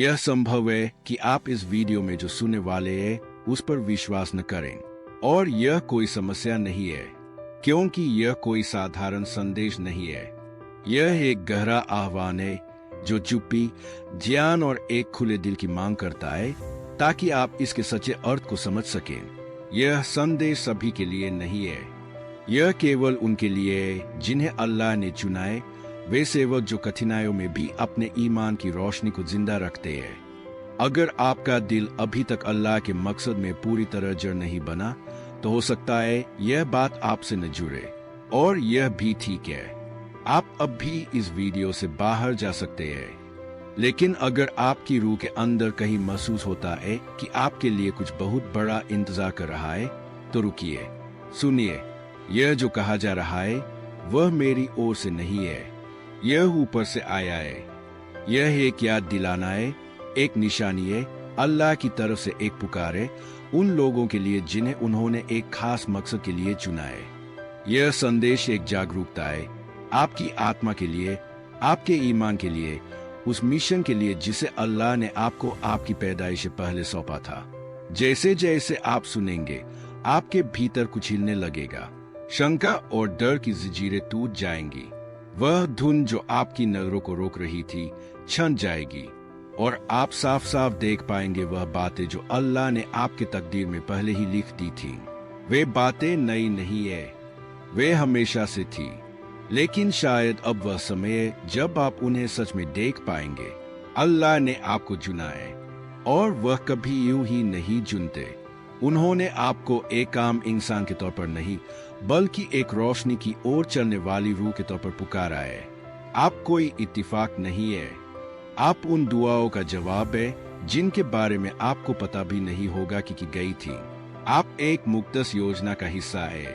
यह संभव है कि आप इस वीडियो में जो सुनने वाले हैं उस पर विश्वास न करें, और यह कोई समस्या नहीं है, क्योंकि यह कोई साधारण संदेश नहीं है। यह एक गहरा आह्वान है जो चुप्पी, ज्ञान और एक खुले दिल की मांग करता है, ताकि आप इसके सच्चे अर्थ को समझ सकें। यह संदेश सभी के लिए नहीं है, यह केवल उनके लिए है जिन्हें अल्लाह ने चुना है, वे सेवक जो कठिनाइयों में भी अपने ईमान की रोशनी को जिंदा रखते हैं। अगर आपका दिल अभी तक अल्लाह के मकसद में पूरी तरह जड़ नहीं बना, तो हो सकता है यह बात आपसे न जुड़े, और यह भी ठीक है। आप अब भी इस वीडियो से बाहर जा सकते हैं, लेकिन अगर आपकी रूह के अंदर कहीं महसूस होता है कि आपके लिए कुछ बहुत बड़ा इंतजार कर रहा है, तो रुकिए, सुनिए। यह जो कहा जा रहा है वह मेरी ओर से नहीं है, यह ऊपर से आया है। यह एक याद दिलाना है, एक निशानी है, अल्लाह की तरफ से एक पुकार है उन लोगों के लिए जिन्हें उन्होंने एक खास मकसद के लिए चुना है। यह संदेश एक जागरूकता है आपकी आत्मा के लिए, आपके ईमान के लिए, उस मिशन के लिए जिसे अल्लाह ने आपको आपकी पैदाइश से पहले सौंपा था। जैसे जैसे आप सुनेंगे, आपके भीतर कुछ हिलने लगेगा, शंका और डर की जंजीरें टूट जाएंगी। वह धुन जो आपकी नजरों को रोक रही थी छन जाएगी, और आप साफ साफ देख पाएंगे वह बातें जो अल्लाह ने आपके तकदीर में पहले ही लिख दी थी। वे बातें नई नहीं है, वे हमेशा से थी, लेकिन शायद अब वह समय है जब आप उन्हें सच में देख पाएंगे। अल्लाह ने आपको चुना है, और वह कभी यूं ही नहीं चुनते। उन्होंने आपको एक आम इंसान के तौर पर नहीं, बल्कि एक रोशनी की ओर चलने वाली रूह के तौर पर पुकारा है। आप कोई इत्तेफाक नहीं है, आप उन दुआओं का जवाब है जिनके बारे में आपको पता भी नहीं होगा कि गई थी। आप एक मुक़द्दस योजना का हिस्सा है,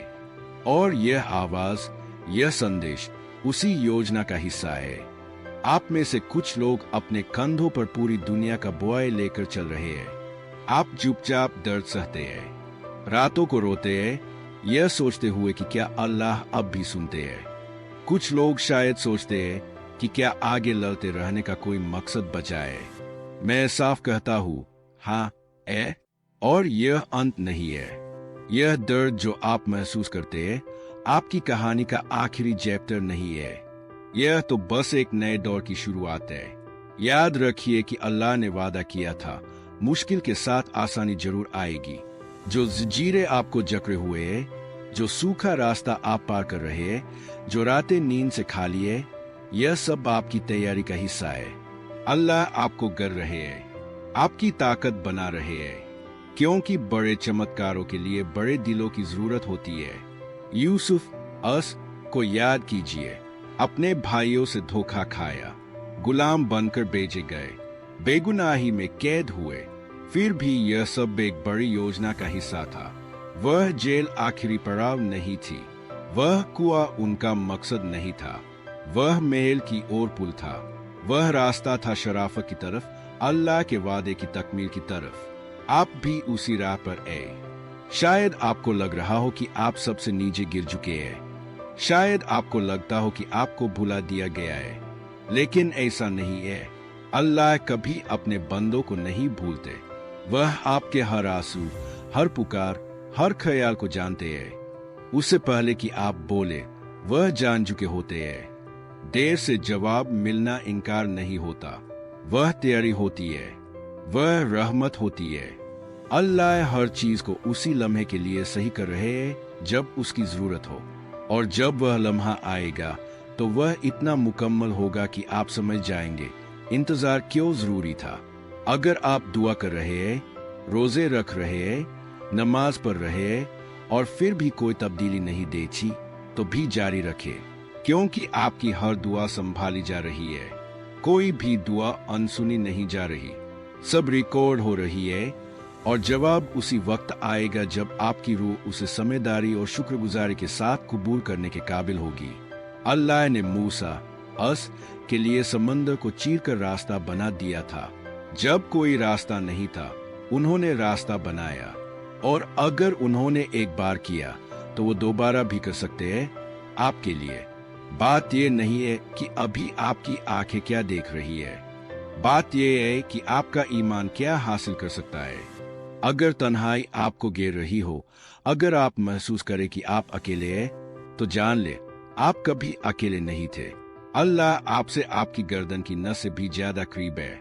और यह आवाज, यह संदेश उसी योजना का हिस्सा है। आप में से कुछ लोग अपने कंधों पर पूरी दुनिया का बोझ लेकर चल रहे हैं। आप चुपचाप दर्द सहते हैं, रातों को रोते हैं, यह सोचते हुए कि क्या अल्लाह अब भी सुनते हैं। कुछ लोग शायद सोचते हैं कि क्या आगे लड़ते रहने का कोई मकसद बचा है। मैं साफ कहता हूँ, हाँ है, और यह अंत नहीं है। यह दर्द जो आप महसूस करते हैं आपकी कहानी का आखिरी चैप्टर नहीं है, यह तो बस एक नए दौर की शुरुआत है। याद रखिए कि अल्लाह ने वादा किया था, मुश्किल के साथ आसानी जरूर आएगी। जो जंजीरें आपको जकड़े हुए हैं, जो सूखा रास्ता आप पार कर रहे हैं, जो रातें नींद से खाली है, यह सब आपकी तैयारी का हिस्सा है। अल्लाह आपको कर रहे हैं, आपकी ताकत बना रहे हैं, क्योंकि बड़े चमत्कारों के लिए बड़े दिलों की जरूरत होती है। यूसुफ को याद कीजिए, अपने भाइयों से धोखा खाया, गुलाम बनकर बेचे गए, बेगुनाही में कैद हुए, फिर भी यह सब एक बड़ी योजना का हिस्सा था। वह जेल आखिरी पड़ाव नहीं थी, वह कुआं उनका मकसद नहीं था, वह महल की ओर पुल था, वह रास्ता था शराफत की तरफ, अल्लाह के वादे की तकमील की तरफ। आप भी उसी राह पर आए। शायद आपको लग रहा हो कि आप सबसे नीचे गिर चुके हैं, शायद आपको लगता हो कि आपको भुला दिया गया है, लेकिन ऐसा नहीं है। अल्लाह कभी अपने बंदों को नहीं भूलते। वह आपके हर आंसू, हर पुकार, हर ख्याल को जानते हैं। उससे पहले कि आप बोले, वह जान चुके होते हैं। देर से जवाब मिलना इनकार नहीं होता, वह तैयारी होती है, वह रहमत होती है। अल्लाह हर चीज को उसी लम्हे के लिए सही कर रहे हैं जब उसकी जरूरत हो, और जब वह लम्हा आएगा तो वह इतना मुकम्मल होगा कि आप समझ जाएंगे इंतजार क्यों जरूरी था। अगर आप दुआ कर रहे हैं, रोजे रख रहे हैं, नमाज पढ़ रहे हैं, और फिर भी कोई तब्दीली नहीं देखी, तो भी जारी रखें, क्योंकि आपकी हर दुआ संभाली जा रही है। कोई भी दुआ अनसुनी नहीं जा रही, सब रिकॉर्ड हो रही है, और जवाब उसी वक्त आएगा जब आपकी रूह उसे समझदारी और शुक्रगुजारी के साथ कबूल करने के काबिल होगी। अल्लाह ने मूसा के लिए समंदर को चीरकर रास्ता बना दिया था। जब कोई रास्ता नहीं था, उन्होंने रास्ता बनाया, और अगर उन्होंने एक बार किया तो वो दोबारा भी कर सकते हैं आपके लिए। बात ये नहीं है कि अभी आपकी आंखें क्या देख रही है, बात यह है कि आपका ईमान क्या हासिल कर सकता है। अगर तन्हाई आपको घेर रही हो, अगर आप महसूस करें कि आप अकेले हैं, तो जान ले आप कभी अकेले नहीं थे। अल्लाह आपसे आपकी गर्दन की नस से भी ज्यादा करीब है।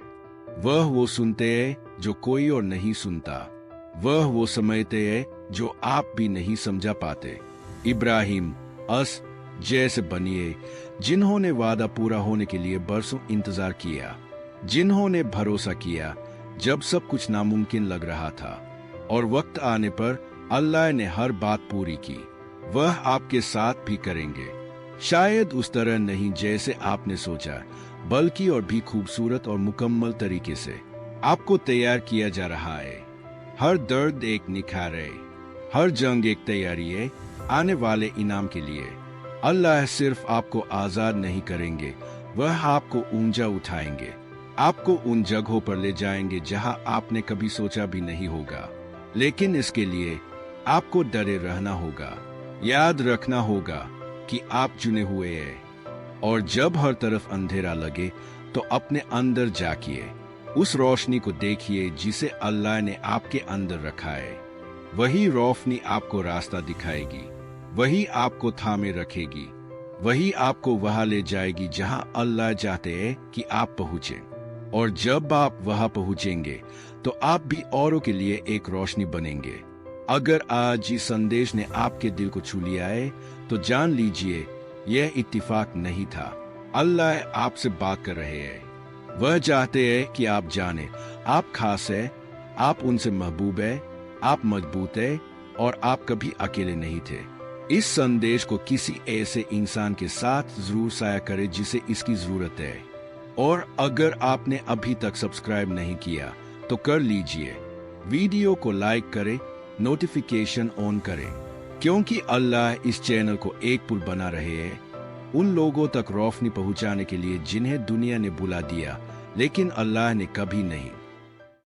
वह वो सुनते हैं जो कोई और नहीं सुनता। वह वो समझते हैं जो आप भी नहीं समझा पाते। इब्राहिम अस जैसे बनिए, जिन्होंने वादा पूरा होने के लिए बरसों इंतजार किया, जिन्होंने भरोसा किया जब सब कुछ नामुमकिन लग रहा था, और वक्त आने पर अल्लाह ने हर बात पूरी की। वह आपके साथ भी करेंगे, शायद उस तरह नहीं जैसे आपने सोचा, बल्कि और भी खूबसूरत और मुकम्मल तरीके से। आपको तैयार किया जा रहा है। हर दर्द एक निखार है, हर जंग एक तैयारी है आने वाले इनाम के लिए। अल्लाह सिर्फ आपको आजाद नहीं करेंगे, वह आपको ऊंचा उठाएंगे, आपको उन जगहों पर ले जाएंगे जहां आपने कभी सोचा भी नहीं होगा। लेकिन इसके लिए आपको डरे रहना होगा, याद रखना होगा कि आप चुने हुए हैं। और जब हर तरफ अंधेरा लगे तो अपने अंदर झांकिए, उस रोशनी को देखिए जिसे अल्लाह ने आपके अंदर रखा है। वही रोशनी आपको रास्ता दिखाएगी, वही आपको थामे रखेगी, वही आपको वहां ले जाएगी जहां अल्लाह चाहते हैं कि आप पहुंचे। और जब आप वहां पहुंचेंगे तो आप भी औरों के लिए एक रोशनी बनेंगे। अगर आज इस संदेश ने आपके दिल को छू लिया है तो जान लीजिए यह इत्तिफाक नहीं था। अल्लाह आपसे बात कर रहे हैं। वह चाहते हैं कि आप जाने आप खास है, आप उनसे महबूब है, आप मजबूत है और आप कभी अकेले नहीं थे। इस संदेश को किसी ऐसे इंसान के साथ जरूर साझा करें जिसे इसकी जरूरत है। और अगर आपने अभी तक सब्सक्राइब नहीं किया तो कर लीजिए। वीडियो को लाइक करें, नोटिफिकेशन ऑन करें, क्योंकि अल्लाह इस चैनल को एक पुल बना रहे हैं उन लोगों तक रोशनी पहुंचाने के लिए जिन्हें दुनिया ने बुला दिया लेकिन अल्लाह ने कभी नहीं।